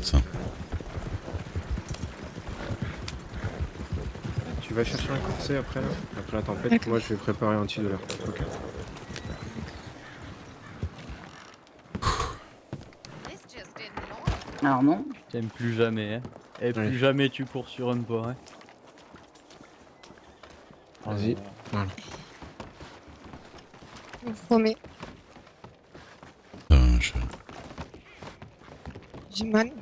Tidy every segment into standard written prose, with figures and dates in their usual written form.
de ça. Tu vas chercher un corset après là? Après la tempête, D'accord. moi je vais préparer un antidouleur. Ok. Alors non. Je t'aime plus jamais, hein. Et Allez. plus jamais tu cours sur un pas, hein. Oh là Vas-y. là. Voilà. Je vous promets. Je... J'ai mal.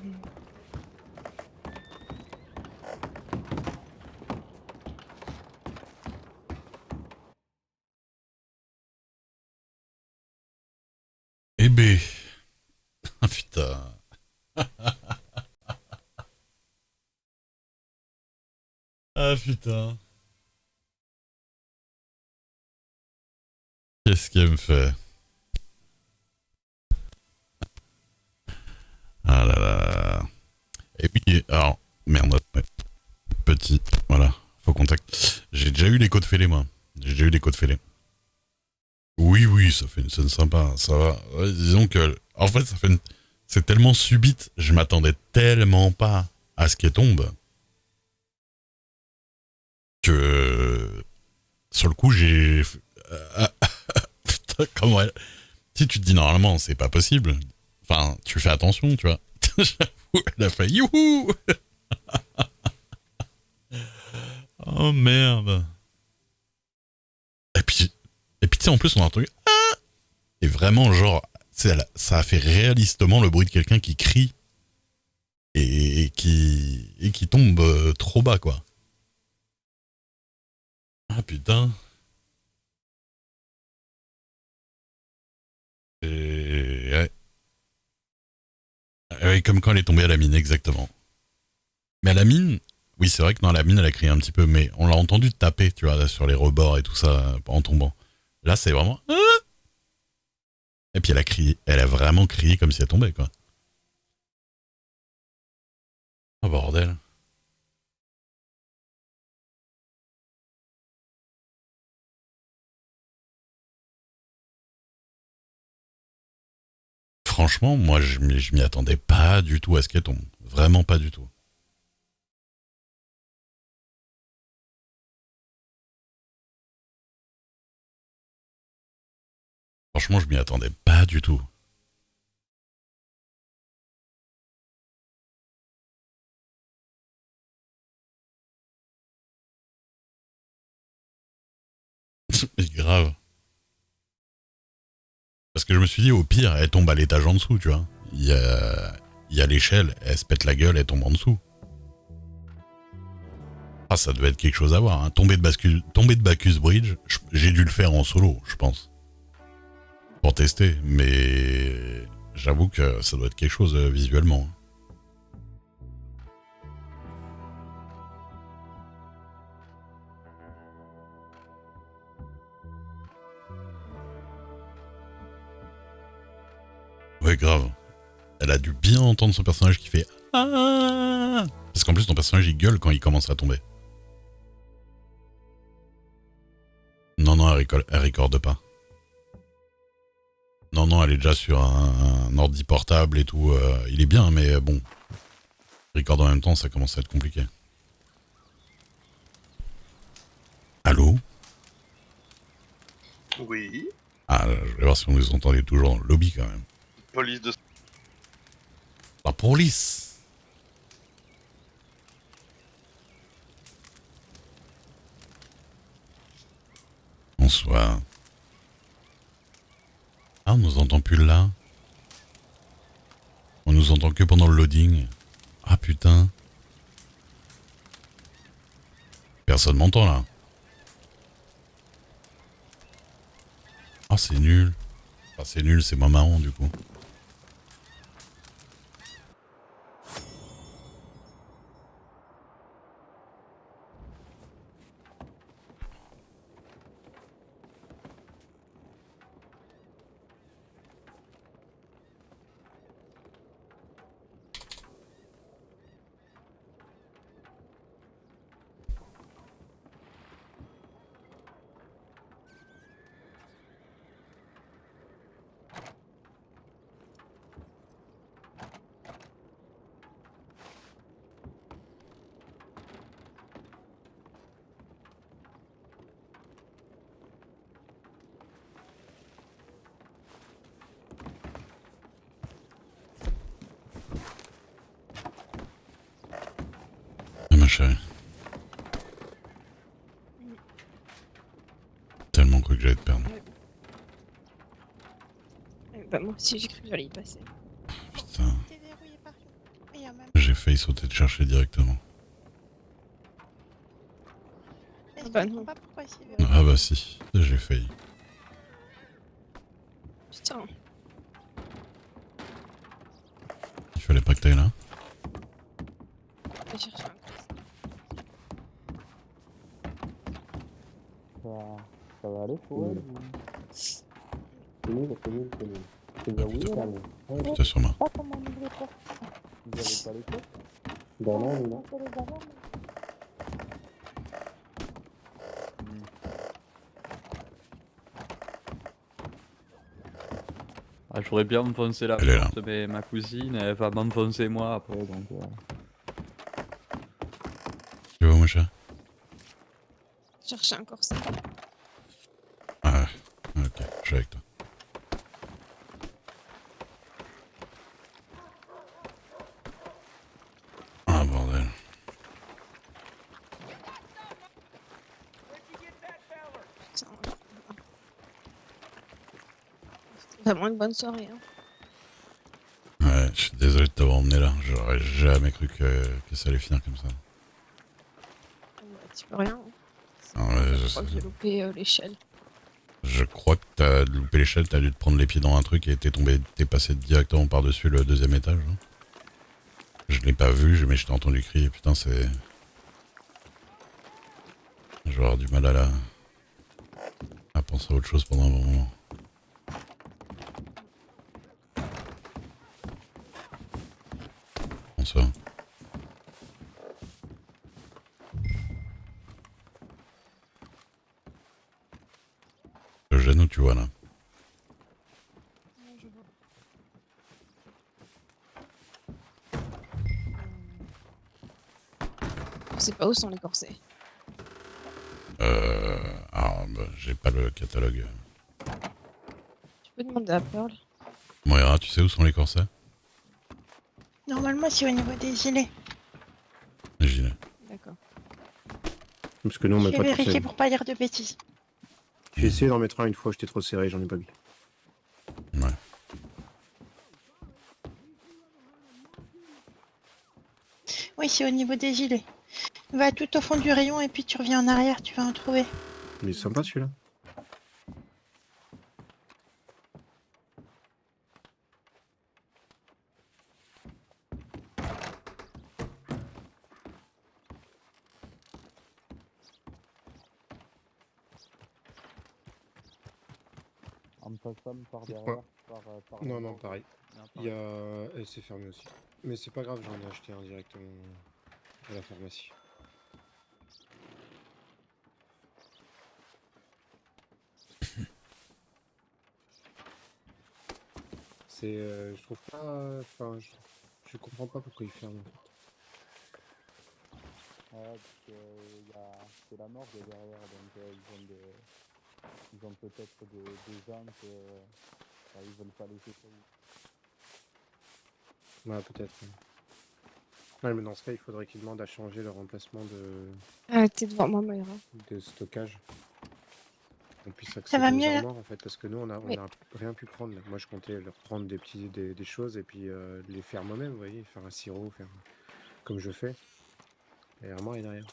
Eh ben. Ah putain. Ah putain. Qu'est-ce qu'elle me fait? Ah là là. Et puis, alors, merde. Ouais. Petit, voilà, faux contact. J'ai déjà eu les côtes fêlées, moi. J'ai déjà eu les côtes fêlées. Oui, oui, ça fait une scène sympa, ça va. Ouais, disons que, en fait, ça fait une... c'est tellement subite, je m'attendais tellement pas à ce qu'elle tombe que sur le coup, j'ai... Putain, comment elle... Si tu te dis normalement, c'est pas possible. Enfin, tu fais attention, tu vois. J'avoue, elle a fait youhou. Oh merde. Et puis tu sais, en plus, on a entendu ah. Et vraiment, genre, ça a fait réalistement le bruit de quelqu'un qui crie et qui tombe trop bas, quoi. Ah putain. Et... Ouais. Ouais, comme quand elle est tombée à la mine, exactement. Mais à la mine, oui, c'est vrai que dans la mine, elle a crié un petit peu, mais on l'a entendu taper, tu vois, sur les rebords et tout ça, en tombant. Là, c'est vraiment... Ah. Et puis elle a crié, elle a vraiment crié comme si elle tombait, quoi. Oh bordel. Franchement, moi, je m'y attendais pas du tout à ce qu'elle tombe. Vraiment pas du tout. Franchement, je m'y attendais pas du tout. Mais grave. Parce que je me suis dit, au pire, elle tombe à l'étage en dessous, tu vois. Il y a l'échelle, elle se pète la gueule, elle tombe en dessous. Ah, ça devait être quelque chose à voir. Hein. Tomber de Bacchus Bridge, j'ai dû le faire en solo, je pense. Pour tester, mais j'avoue que ça doit être quelque chose visuellement. Ouais, grave. Elle a dû bien entendre son personnage qui fait ah. Parce qu'en plus, ton personnage il gueule quand il commence à tomber. Non, non, elle recorde pas. Non, non, elle est déjà sur un ordi portable et tout. Il est bien, mais bon. Record en même temps, ça commence à être compliqué. Allô? Oui. Ah, je vais voir si on nous entendait toujours dans le lobby quand même. Police de... La police! Bonsoir. Ah, on nous entend plus là. On nous entend que pendant le loading. Ah putain. Personne m'entend là. Ah, c'est nul. Enfin, c'est nul, c'est moins marrant du coup. chérie. Tellement cru que j'allais te perdre. Bah moi aussi j'ai cru que j'allais y passer. Putain, T'es verrouillé partout. Il y a même. j'ai failli sauter te chercher directement. Mais je bah comprends non. pas pourquoi c'est verrouillé. Ah bah si, j'ai failli. Putain. Il fallait pas que t'ailles là. Je vais chercher un corset. Ça va aller pour elle ou... Putain sur moi. Vous avez pas les clés? Ah, j'aurais bien enfoncé la Elle est là. porte, mais ma cousine, elle va m'enfoncer moi après, donc... Tu vois mon chat? Chercher un corset. Ah ouais, ok, je suis avec toi. Ah bordel. Putain. C'était vraiment une bonne soirée. Hein. Ouais, je suis désolé de t'avoir emmené là. J'aurais jamais cru que ça allait finir comme ça. Tu peux rien. Hein. Ah ouais, Je je crois sais. que j'ai loupé l'échelle. Je crois que t'as loupé l'échelle, t'as dû te prendre les pieds dans un truc et t'es passé directement par-dessus le deuxième étage. Hein. Je l'ai pas vu, mais je t'ai entendu crier. Putain, c'est... Je vais avoir du mal à penser à autre chose pendant un bon moment. Bonsoir. Le genou, tu vois là. Je sais pas où sont les corsets. Ah, bah, j'ai pas le catalogue. Tu peux demander à Pearl. Moira, tu sais où sont les corsets? Normalement, c'est au niveau des gilets. Les gilets. D'accord. Parce que nous on Je met vais pas de vérifier corset. pour pas dire de bêtises. J'ai essayé d'en mettre un une fois, j'étais trop serré, j'en ai pas mis. Ouais. Oui, c'est au niveau des gilets. Va tout au fond du rayon et puis tu reviens en arrière, tu vas en trouver. Mais c'est sympa celui-là. En passant par C'est derrière, quoi? par Non, la non, porte. pareil. Non, Il y a... Et c'est fermé aussi. Mais c'est pas grave, j'en ai acheté un directement à la pharmacie. C'est... je trouve pas... Enfin, je comprends pas pourquoi ils ferment en fait. Ouais, parce que c'est la morgue derrière, donc ils ont peut-être des gens que ils veulent pas laisser ça. Ouais, peut-être. Ouais, mais dans ce cas, il faudrait qu'ils demandent à changer le remplacement T'es devant moi, Moira. de stockage. On puisse va accéder aux mieux, là? armoires en fait, parce que nous on a Oui. rien pu prendre là. Moi je comptais leur prendre des choses et puis les faire moi-même, vous voyez, faire un sirop, faire comme je fais. Et l'armoire est derrière.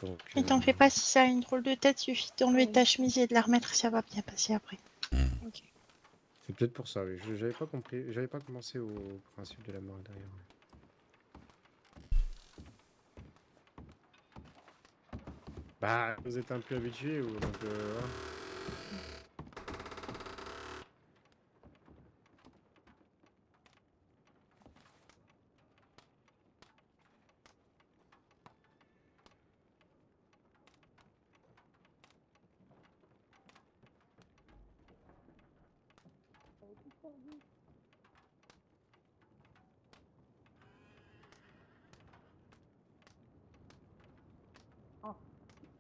Donc, Et t'en fais pas si ça a une drôle de tête, suffit d'enlever Ouais. ta chemise et de la remettre, ça va bien passer après. Ok. c'est peut-être pour ça, oui. J'avais pas compris, j'avais pas commencé au principe de la marque derrière. Ouais. Bah, vous êtes un peu habitués ou donc voilà.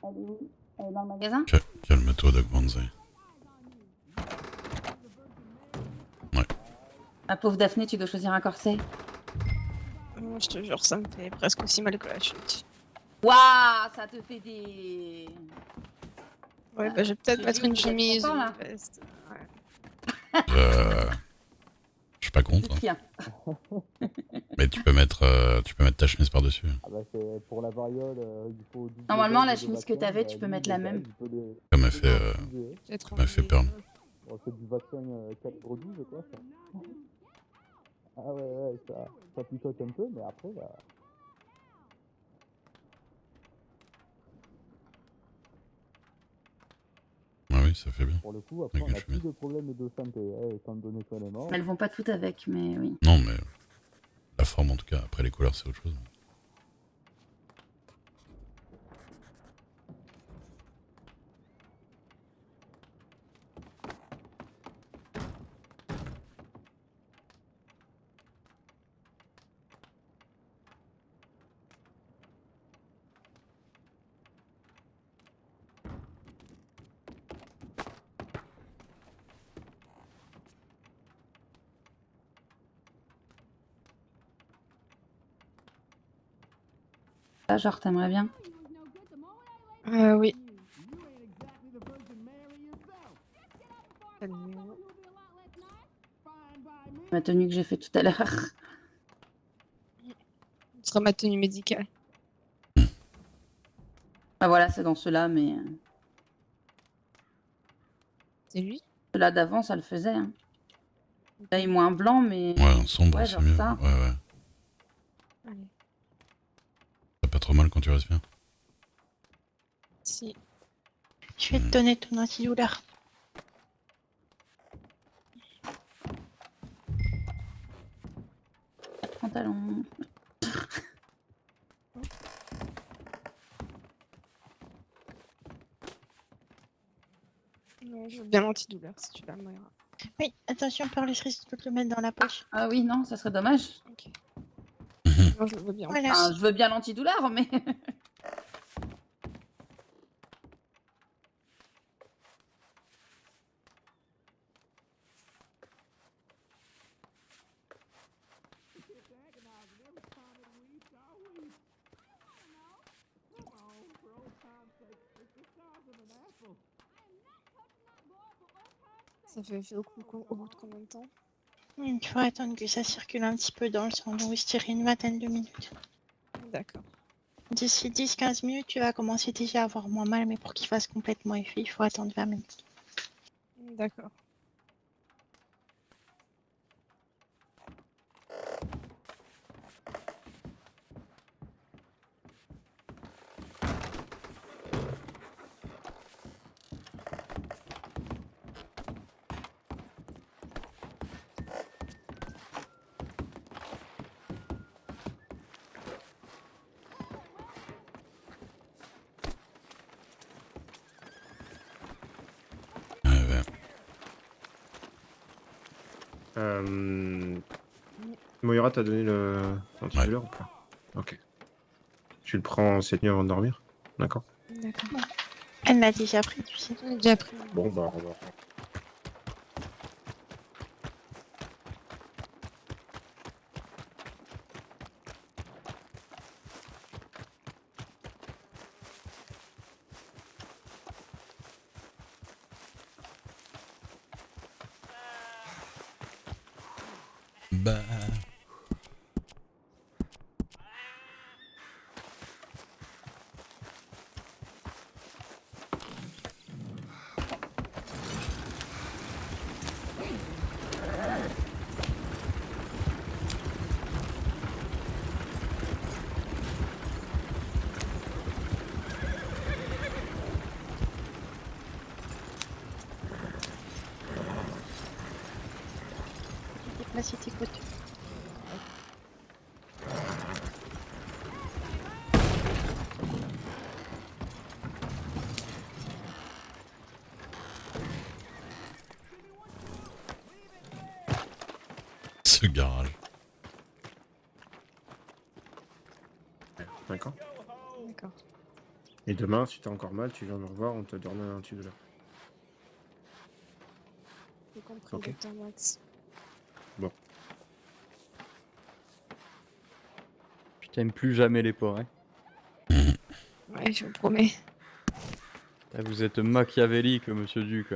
Elle est où? Elle est dans le magasin? Calme-toi, Doc Banzai. Ma pauvre Daphné, tu dois choisir un corset. Non, je te jure, ça me fait presque aussi mal que la chute. Waouh, ça te fait des... Ouais, bah, je vais peut-être J'ai mettre vu, une vous êtes chemise ou content, là. une veste. Ouais. Je suis pas contre, hein. Tiens. Mais tu peux mettre ta chemise par-dessus. Ah bah c'est pour la variole, il faut double Normalement, dose la de chemise que vaccin, t'avais, bah, tu peux lui, mettre il la est même. il peut les Ça m'a fait, utiliser. Peut-être ça m'a fait peur. Bon, c'est du vaccin 4/12 quoi ça. Ah ouais, ça picote un peu, mais après bah... Ah oui, ça fait bien. Pour le coup, après Avec on une n'a plus chemise. de problème de santé, hein, étant donné qu'on est mort. Elles vont pas toutes avec, mais oui. Non, mais la forme en tout cas. Après les couleurs, c'est autre chose. Là, genre, t'aimerais bien. Oui. T'as le numéro. Ma tenue que j'ai fait tout à l'heure. Ce sera ma tenue médicale. Ah voilà, c'est dans ceux-là, mais C'est lui? ceux-là d'avant, ça le faisait. Hein. Là, il est moins blanc, mais... Ouais, en sombre, Ouais, c'est genre mieux. ça. Ouais. Allez. T'as pas trop mal quand tu respires. Si. Je vais te donner ton antidouleur. Pantalon. Non, je veux bien l'antidouleur si tu l'as, Moira. Oui, attention, Pearl, je risque de te le mettre dans la poche. Ah oui, non, ça serait dommage. Ok. Non, je le veux bien. Voilà. Enfin, je veux bien l'antidouleur, mais... Ça fait effet au bout de combien de temps? Il faut attendre que ça circule un petit peu dans le sang, donc je dirais une vingtaine de minutes. D'accord. D'ici 10-15 minutes, tu vas commencer déjà à avoir moins mal, mais pour qu'il fasse complètement effet, il faut attendre 20 minutes. D'accord. Ouais. Moira, t'as donné l'antidouleur ou pas? Ok. Tu le prends cette nuit avant de dormir? D'accord. D'accord. Elle l'a déjà pris, tu sais. J'en ai déjà pris. Bon, bah, on va. Bah. Déplacer tes côtes. Ce garage. D'accord. D'accord. Et demain, si t'as encore mal, tu viens nous revoir, on te donne un antidouleur. J'ai compris, Ok. docteur Max. Bon. T'aimes plus jamais les porcs, hein. Ouais, je vous promets. Ah, vous êtes machiavélique, monsieur Duc.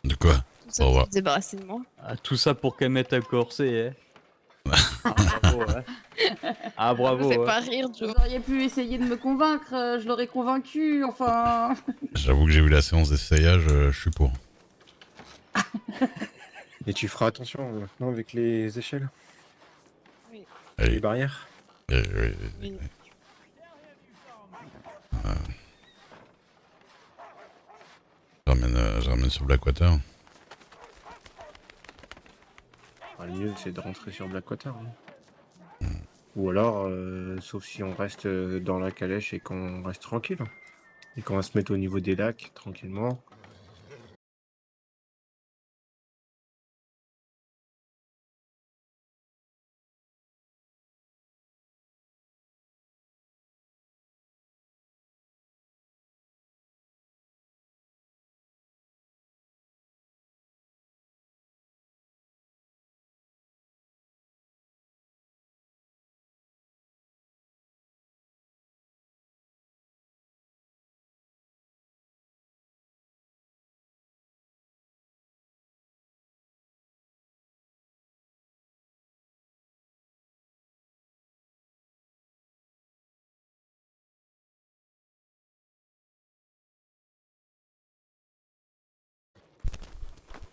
De quoi? Tout ça Au revoir. pour se débarrasser de moi. Ah, tout ça pour qu'elle mette un corset, hein. Ah, bravo, hein. Ah, Ça me bravo, fait hein. pas rire, Vous Joe. auriez pu essayer de me convaincre, je l'aurais convaincu, enfin. J'avoue que j'ai vu la séance d'essayage, je suis pour. Et tu feras attention maintenant avec les échelles, les Allez. barrières. Oui. Je ramène sur Blackwater. Le mieux, c'est de rentrer sur Blackwater. Hein. Ou alors, sauf si on reste dans la calèche et qu'on reste tranquille. Et qu'on va se mettre au niveau des lacs, tranquillement.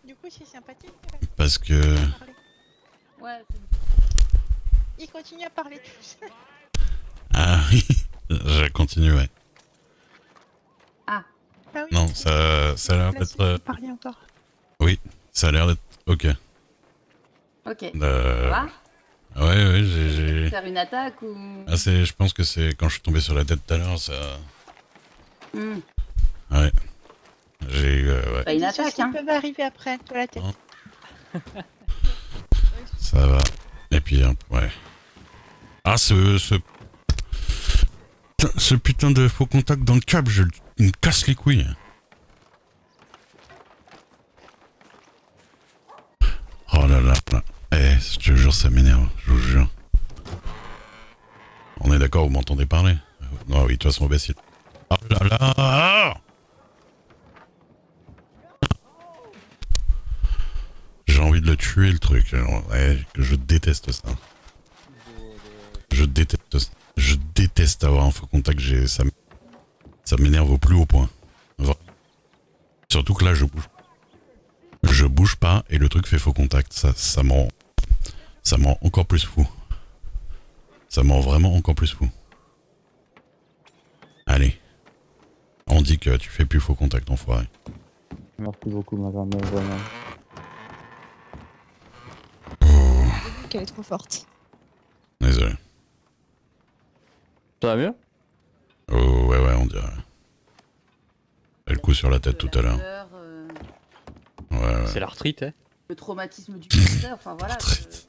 Du coup, c'est sympathique. Parce que... Ouais, Il continue à parler tout ça. Ah oui, je continue, ouais. Ah, Ah oui. Non, ça a l'air Là, d'être... c'est parler encore. Oui, ça a l'air d'être... Ok. ok. Ça Euh... va? Ouais, j'ai... Faire une attaque ou... Ah, je pense que c'est quand je suis tombé sur la tête tout à l'heure, ça... Hmm. Ouais. J'ai eu... ouais, Pas une Des attaque, soucis hein. peuvent arriver après, toi la tête. ça va. Et puis, ouais. Ah, ce putain de faux contact dans le câble, il me casse les couilles. Oh là là. Je te jure, ça m'énerve, je vous jure. On est d'accord, vous m'entendez parler? Non, oui, de toute façon, imbécile. Oh là là. J'ai envie de le tuer, le truc. Ouais, je déteste ça. Je déteste avoir un faux contact. Ça m'énerve au plus haut point. Vraiment. Surtout que là, je bouge. Je bouge pas et le truc fait faux contact. Ça me rend encore plus fou. Ça me rend vraiment encore plus fou. Allez. On dit que tu fais plus faux contact, enfoiré. Merci beaucoup, ma grand-mère, vraiment. Qu'elle est trop forte. Désolé. Ça va mieux? Oh, ouais, on dirait. Et le coup sur la tête tout à l'heure. douleur, Ouais. C'est l'arthrite, hein. le traumatisme du cancer, enfin voilà. Retraite.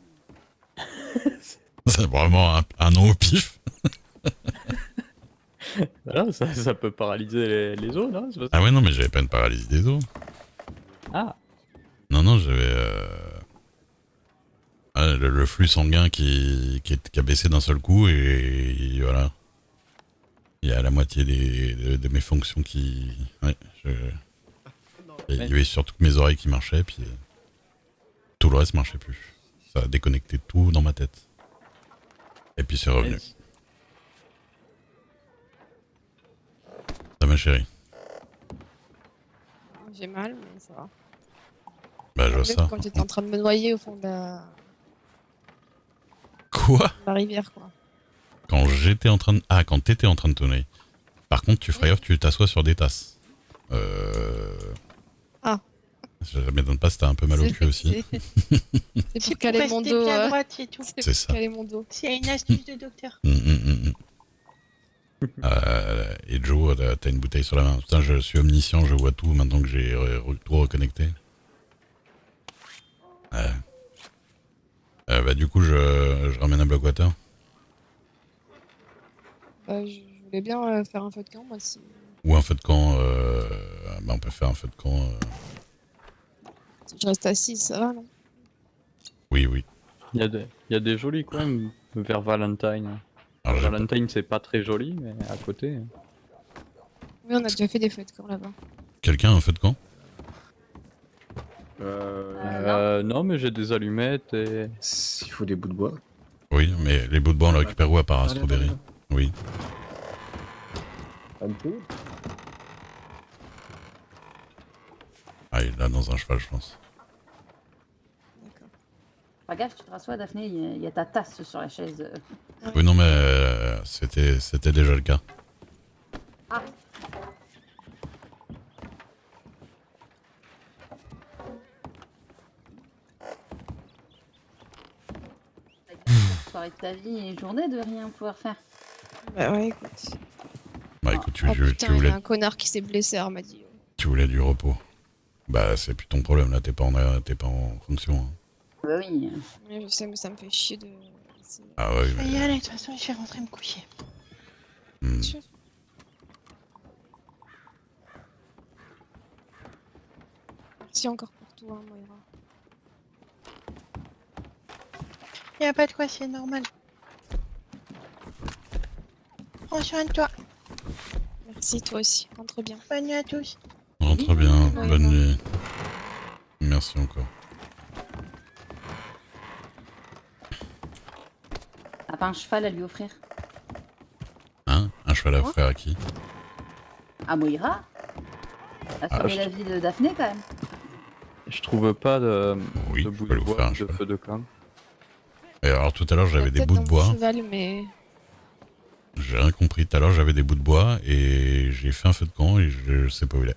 C'est vraiment un nom au pif. Voilà, ça peut paralyser les os, non? C'est pas ça. Ah ouais, non, mais j'avais pas une paralysie des os. Ah, Non, j'avais... le flux sanguin qui a baissé d'un seul coup et voilà. Il y a la moitié de mes fonctions qui... Ouais, il y avait surtout mes oreilles qui marchaient, puis tout le reste marchait plus. Ça a déconnecté tout dans ma tête. Et puis c'est revenu. nice. Ça, ma chérie. J'ai mal, mais ça va. Bah, je vois ça. Quand j'étais en train de me noyer au fond de Quoi? la rivière, quoi. Quand j'étais en train de... Ah, quand t'étais en train de tonner. Par contre, tu ferais gaffe, tu t'assois sur des tasses. Ah. Ça m'étonne pas si t'as un peu mal au cul aussi. C'est pour caler mon dos. à droite, c'est tout. C'est pour ça. caler mon dos. C'est une astuce de docteur. Et Joe, t'as une bouteille sur la main. Putain, je suis omniscient, je vois tout maintenant que j'ai tout reconnecté. Bah du coup, je ramène un Blackwater. Je voulais bien faire un feu de camp, moi, si... Ou un feu de camp. Bah on peut faire un feu de camp. si je reste assise, ça va, non? Oui. Il y a des jolis coins vers Valentine. Alors, j'ai pas- Valentine, c'est pas très joli, mais à côté. Oui, on a déjà fait des feux de camp là-bas. Quelqu'un a un feu de camp? Non, mais j'ai des allumettes et. Il faut des bouts de bois. Oui, mais les bouts de bois, on les récupère où à part à Allez, Strawberry? allez, Oui. Un peu. Ah, il est là dans un cheval, je pense. D'accord. Pas gaffe, tu te rassois, Daphné, il y a ta tasse sur la chaise. Oui, non, mais c'était déjà le cas. Ah. Soirée de ta vie et journée de rien pouvoir faire. Bah ouais, écoute. Bah écoute, tu, Oh tu putain, il y voulais, a un connard qui s'est blessé à Armadillo. tu voulais du repos. Bah c'est plus ton problème, là, t'es pas en fonction. Hein. Bah oui. Ouais, je sais, mais ça me fait chier de. Ah ouais, Je vais y mais... aller, de toute façon, je vais rentrer me coucher. hmm. Merci encore pour tout, hein, Moira. Y a pas de quoi, c'est normal. Prends soin de toi. Merci, toi aussi. Rentre bien. Bonne nuit à tous. Rentre bien, Oui, bonne bon. nuit. Merci encore. T'as pas un cheval à lui offrir? Hein? Un cheval à Quoi offrir à qui? À Moira? A Ah, sauvé je- la vie de Daphné quand même. Je trouve pas Oui, de je bout peux de lui bois, faire un de cheval. feu de camp. Et alors tout à l'heure j'avais des Peut-être bouts de dans mon bois. cheval, mais. J'ai rien compris. Tout à l'heure j'avais des bouts de bois et j'ai fait un feu de camp et je sais pas où il est.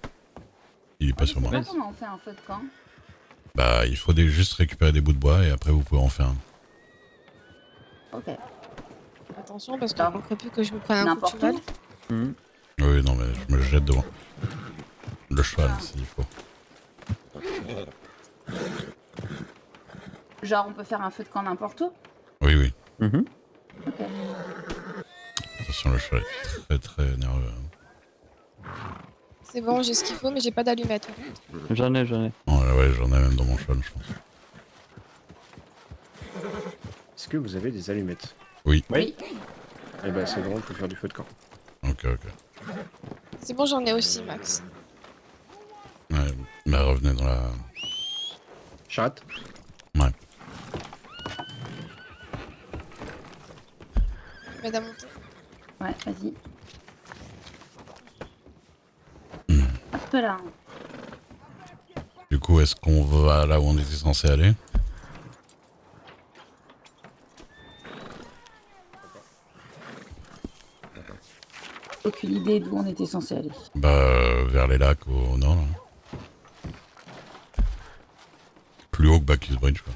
Il est pas Je sur sais moi. pas comment on fait un feu de camp. Bah il faut juste récupérer des bouts de bois et après vous pouvez en faire un. Ok. Attention, parce qu'il Attends. ne manquerait plus que je me prenne un coup de N'importe cheval. où. Hmm. Oui non mais je me jette devant. Le cheval s'il faut. Genre on peut faire un feu de camp n'importe où. Oui oui. Mhm. Ok. Attention le cheval est très nerveux. C'est bon, j'ai ce qu'il faut, mais j'ai pas d'allumette. J'en ai. Oh, ouais j'en ai même dans mon cheval je pense. Est-ce que vous avez des allumettes? Oui. Oui. Eh ben c'est bon, on peut faire du feu de camp. Ok ok. C'est bon, j'en ai aussi, Max. Ouais, bah revenez dans la... Charrette? Ouais. Madame Monté. Ouais, vas-y. Hmm. Hop là. Du coup est-ce qu'on va là où on était censé aller? Aucune idée d'où on était censé aller. Bah vers les lacs au nord là. Plus haut que Bacchus Bridge quoi.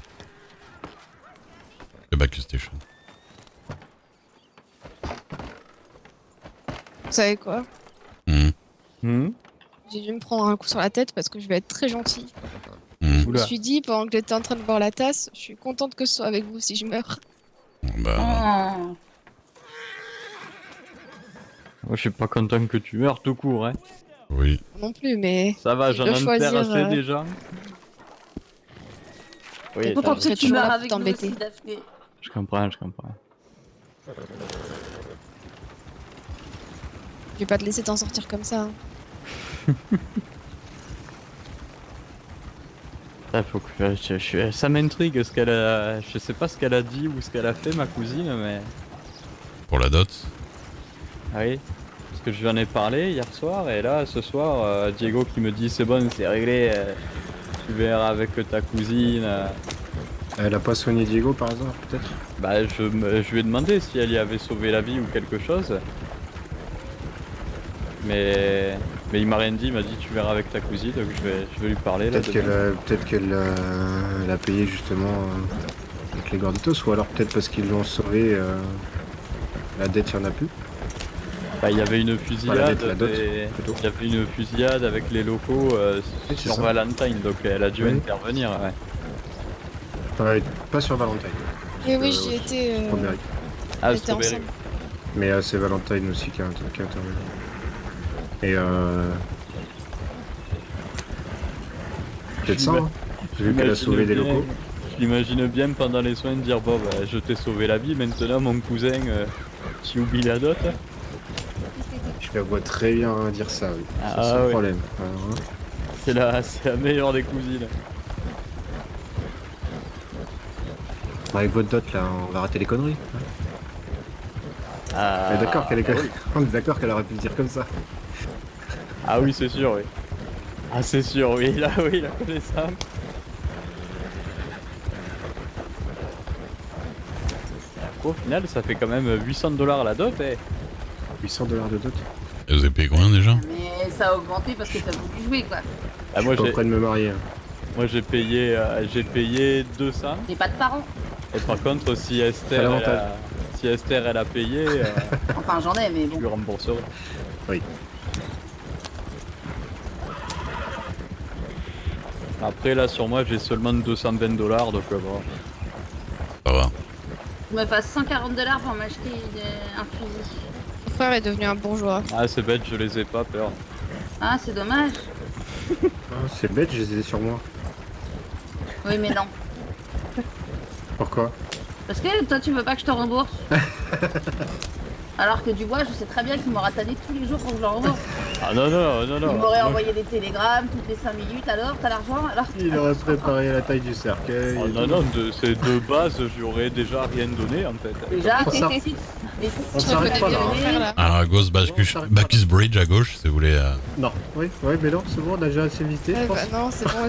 Que Bacchus Station. Vous savez quoi? Mhm. Hmm. J'ai dû me prendre un coup sur la tête parce que je vais être très gentille. Mhm. Je me Oula. suis dit, pendant que j'étais en train de boire la tasse, je suis contente que ce soit avec vous si je meurs. Bah Oh. Moi, je suis pas content que tu meurs tout court, hein. oui. Non plus, mais. Ça va, Je j'en dois enterre choisir, assez déjà. Oui, T'es Pourtant Parce que que tu tu meurs m'auras avec nous t'embêter. aussi, Daphné. je comprends. Je vais pas te laisser t'en sortir comme ça. hein. Ah, faut que ça m'intrigue ce qu'elle a. Je sais pas ce qu'elle a dit ou ce qu'elle a fait, ma cousine, mais. Pour la dot. Ah oui. Parce que je lui en ai parlé hier soir, et là, ce soir, Diego qui me dit c'est bon, c'est réglé, tu verras avec ta cousine. Elle a pas soigné Diego par hasard, peut-être? Bah, je lui ai demandé si elle y avait sauvé la vie ou quelque chose. Mais il m'a rien dit, il m'a dit tu verras avec ta cousine, donc je vais lui parler là. Peut-être qu'elle l'a payé justement avec les gorditos, ou alors peut-être parce qu'ils l'ont sauvé, la dette, il y en a plus. Bah, il y avait une fusillade, la dot, plutôt. il y avait une fusillade avec les locaux c'est sur ça. Valentine, donc elle a dû Oui. intervenir. Ouais. Enfin, pas sur Valentine. Et oui, j'y étais. Strawberry. Ah, on était Strawberry. ensemble. Mais c'est Valentine aussi qui a intervenu. Et peut-être ça, hein. Vu qu'elle a sauvé des J'imagine locaux. Je l'imagine bien pendant les soins dire bon bah je t'ai sauvé la vie, maintenant mon cousin Tu oublies la dot? Je la vois très bien dire ça, oui. Ah, Ça, sans oui. problème. C'est la meilleure des cousines. Avec votre dot, là, on va arrêter les conneries. Ah, On est d'accord qu'elle est... bah oui. On est d'accord qu'elle aurait pu le dire comme ça. Ah oui, c'est sûr, oui. Ah, c'est sûr, oui, là, oui, la connaissance. Au final, ça fait quand même 800 $ la dot, eh. 800 $ de dot. Et vous avez payé combien déjà? Mais ça a augmenté parce que t'as voulu jouer, quoi. Ah, Je suis pas prêt de me marier. j'ai payé 200. J'ai pas de parents. Et par contre, si Esther, l'avantage. elle a payé, Enfin, j'en ai, mais je lui bon. rembourserai. Oui. Après, là, sur moi, j'ai seulement 220 $, donc bon. Ça va. Je me fasse 140 $ pour m'acheter un fusil. Mon frère est devenu un bourgeois. Ah, c'est bête, je les ai pas, peur. Ah, c'est dommage. Ah, c'est bête, je les ai sur moi. Oui, mais non. Pourquoi? Parce que toi, tu veux pas que je te rembourse. Alors que Dubois, je sais très bien qu'il m'aura tanné tous les jours pour que je le rembourse. Ah non, non, non, non. Il m'aurait Moi, envoyé des télégrammes toutes les 5 minutes. Alors, t'as l'argent? Alors, Il aurait préparé la taille du cercueil. Oh, et non, tout. non, c'est de base, j'aurais déjà rien donné en fait. déjà, On s'arrête- mais on si tu s'arrête veux pas, la là, hein. donner, Là. Alors à gauche, Bacchus Bridge à gauche, si vous voulez. Non, oui, oui, mais non, c'est bon, on a déjà assez visité, je Ouais, pense. bah non, c'est bon,